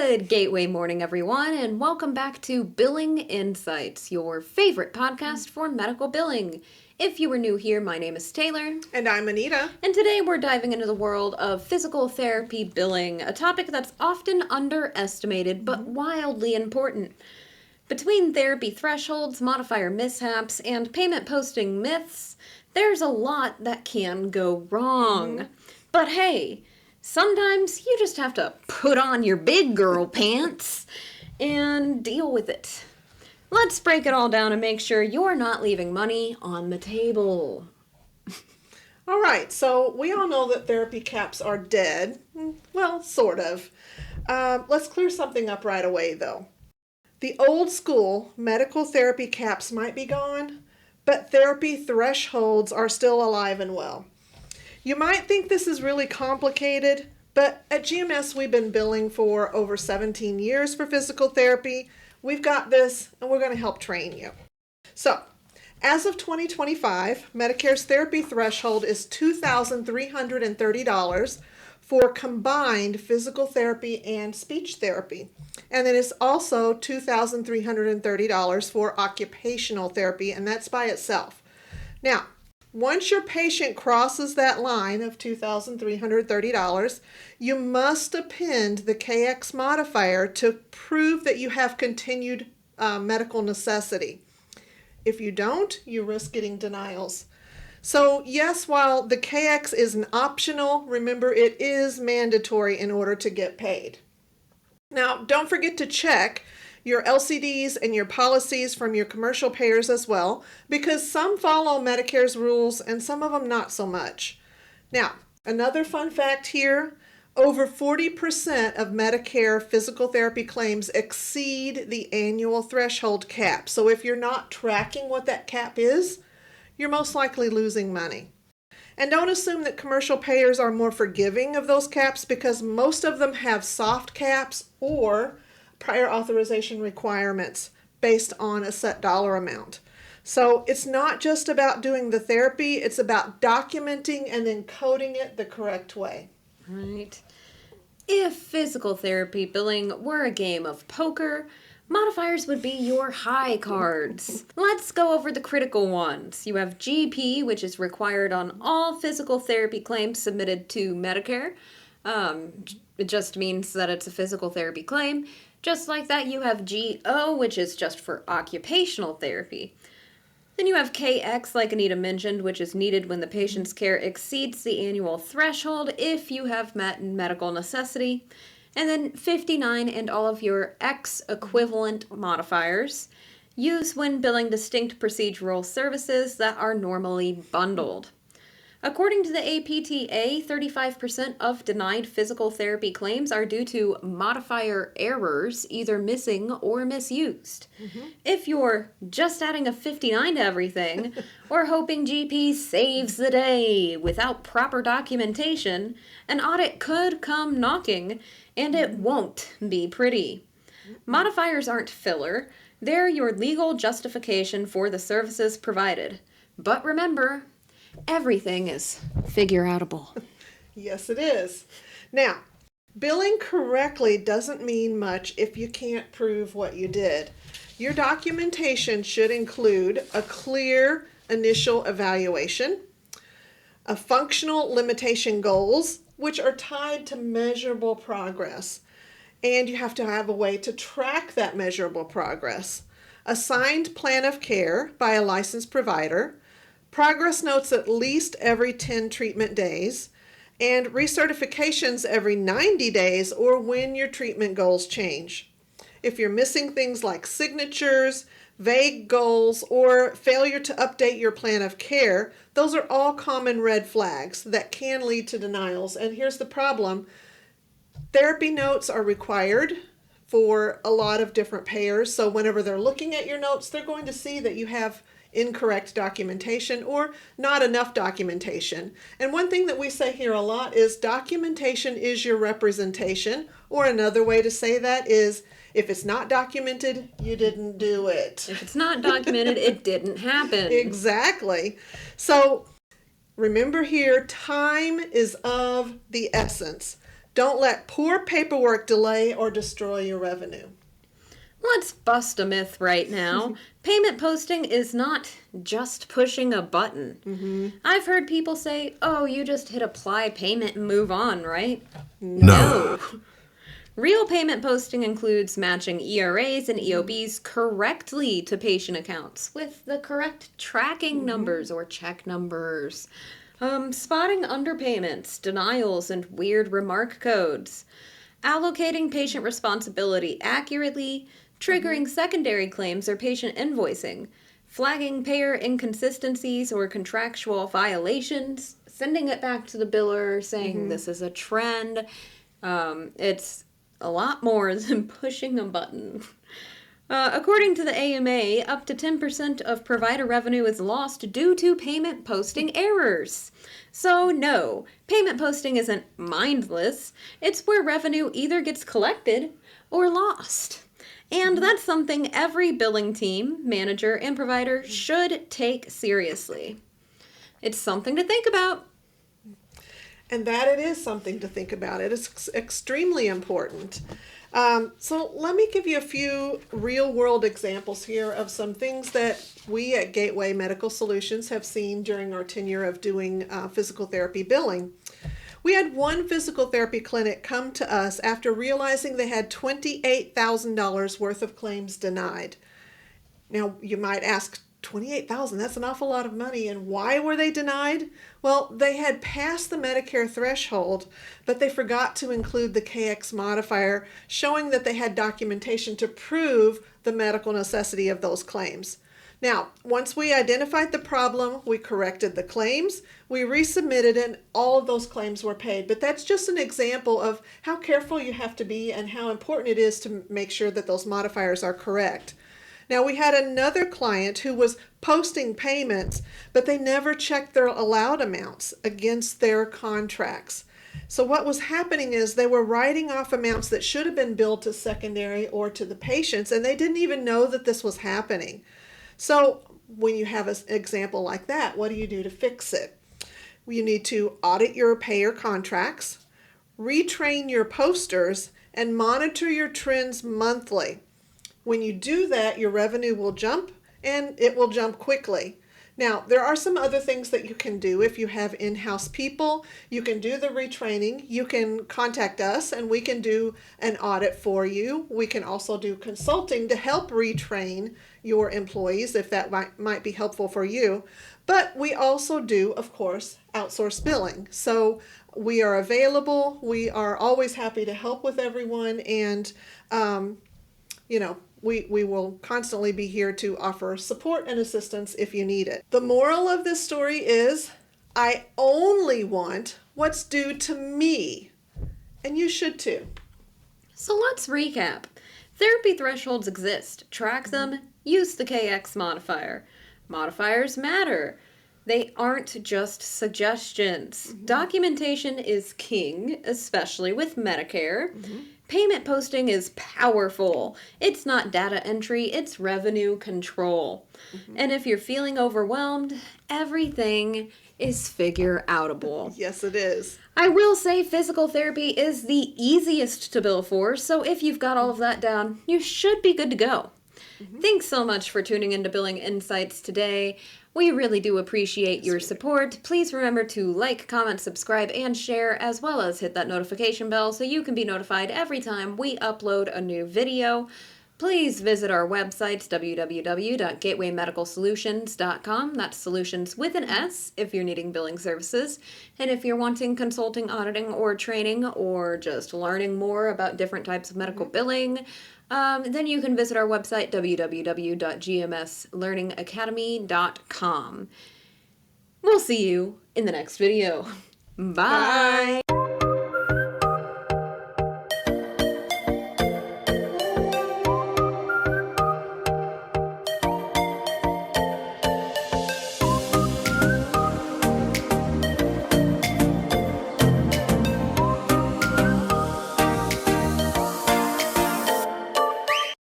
Good Gateway morning, everyone, and welcome back to Billing Insights, your favorite podcast for medical billing. If you are new here, my name is Taylor. And I'm Anita. And today we're diving into the world of physical therapy billing, a topic that's often underestimated but wildly important. Between therapy thresholds, modifier mishaps, and payment posting myths, there's a lot that can go wrong. But hey, sometimes you just have to put on your big girl pants and deal with it. Let's break it all down and make sure you're not leaving money on the table. All right, so we all know that therapy caps are dead. Well, sort of. Let's clear something up right away, though. The old school medical therapy caps might be gone, but therapy thresholds are still alive and well. You might think this is really complicated, but at GMS we've been billing for over 17 years for physical therapy. We've got this, and we're going to help train you. So, as of 2025, Medicare's therapy threshold is $2,330 for combined physical therapy and speech therapy. And then it's also $2,330 for occupational therapy, and that's by itself. Now, once your patient crosses that line of $2,330, you must append the KX modifier to prove that you have continued medical necessity. If you don't, you risk getting denials. So yes, while the KX is an optional, remember it is mandatory in order to get paid. Now, don't forget to check your LCDs and your policies from your commercial payers as well, because some follow Medicare's rules and some of them not so much. Now, another fun fact here, over 40% of Medicare physical therapy claims exceed the annual threshold cap. So if you're not tracking what that cap is, you're most likely losing money. And don't assume that commercial payers are more forgiving of those caps, because most of them have soft caps or prior authorization requirements based on a set dollar amount. So it's not just about doing the therapy, it's about documenting and then coding it the correct way. Right. If physical therapy billing were a game of poker, modifiers would be your high cards. Let's go over the critical ones. You have GP, which is required on all physical therapy claims submitted to Medicare. It just means that it's a physical therapy claim. Just like that, you have GO, which is just for occupational therapy. Then you have KX, like Anita mentioned, which is needed when the patient's care exceeds the annual threshold if you have met medical necessity. And then 59 and all of your X equivalent modifiers used when billing distinct procedural services that are normally bundled. According to the APTA, 35% of denied physical therapy claims are due to modifier errors, either missing or misused. If you're just adding a 59 to everything, or hoping GP saves the day without proper documentation, an audit could come knocking, and it won't be pretty. Modifiers aren't filler. They're your legal justification for the services provided. But remember, everything is figure-outable. Yes, it is. Now, billing correctly doesn't mean much if you can't prove what you did. Your documentation should include a clear initial evaluation, a functional limitation goals, which are tied to measurable progress. And you have to have a way to track that measurable progress. A signed plan of care by a licensed provider, progress notes at least every 10 treatment days, and recertifications every 90 days or when your treatment goals change. If you're missing things like signatures, vague goals, or failure to update your plan of care, those are all common red flags that can lead to denials. And here's the problem. Therapy notes are required for a lot of different payers, so whenever they're looking at your notes, they're going to see that you have incorrect documentation or not enough documentation. And one thing that we say here a lot is documentation is your representation, or another way to say that is if it's not documented, you didn't do it. If it's not documented, it didn't happen. Exactly. So remember here, time is of the essence. Don't let poor paperwork delay or destroy your revenue. Let's bust a myth right now. Payment posting is not just pushing a button. I've heard people say, oh, you just hit apply payment and move on, right? No. Real payment posting includes matching ERAs and EOBs correctly to patient accounts with the correct tracking numbers or check numbers. Spotting underpayments, denials, and weird remark codes. Allocating patient responsibility accurately, triggering secondary claims or patient invoicing, flagging payer inconsistencies or contractual violations, sending it back to the biller saying this is a trend. It's a lot more than pushing a button. According to the AMA, up to 10% of provider revenue is lost due to payment posting errors. So no, payment posting isn't mindless. It's where revenue either gets collected or lost. And that's something every billing team, manager, and provider should take seriously. It's something to think about. And that it is something to think about. It is extremely important. So let me give you a few real world examples here of some things that we at Gateway Medical Solutions have seen during our tenure of doing physical therapy billing. We had one physical therapy clinic come to us after realizing they had $28,000 worth of claims denied. Now, you might ask, $28,000, that's an awful lot of money. And why were they denied? Well, they had passed the Medicare threshold, but they forgot to include the KX modifier, showing that they had documentation to prove the medical necessity of those claims. Now, once we identified the problem, we corrected the claims, we resubmitted it, and all of those claims were paid. But that's just an example of how careful you have to be and how important it is to make sure that those modifiers are correct. Now, we had another client who was posting payments, but they never checked their allowed amounts against their contracts. So what was happening is they were writing off amounts that should have been billed to secondary or to the patients, and they didn't even know that this was happening. So when you have an example like that, what do you do to fix it? You need to audit your payer contracts, retrain your posters, and monitor your trends monthly. When you do that, your revenue will jump, and it will jump quickly. Now, there are some other things that you can do. If you have in-house people, you can do the retraining. You can contact us, and we can do an audit for you. We can also do consulting to help retrain your employees if that might be helpful for you. But we also do, of course, outsource billing. So we are available. We are always happy to help with everyone, and we will constantly be here to offer support and assistance if you need it. The moral of this story is, I only want what's due to me, and you should too. So let's recap. Therapy thresholds exist. Track them. Use the KX modifier. Modifiers matter. They aren't just suggestions. Documentation is king, especially with Medicare. Payment posting is powerful. It's not data entry, it's revenue control. And if you're feeling overwhelmed, everything is figure-outable. Yes, it is. I will say physical therapy is the easiest to bill for, so if you've got all of that down, you should be good to go. Thanks so much for tuning into Billing Insights today. We really do appreciate your support. Please remember to like, comment, subscribe, and share, as well as hit that notification bell so you can be notified every time we upload a new video. Please visit our websites, www.gatewaymedicalsolutions.com. That's solutions with an S if you're needing billing services. And if you're wanting consulting, auditing, or training, or just learning more about different types of medical billing, then you can visit our website, www.gmslearningacademy.com. We'll see you in the next video. Bye!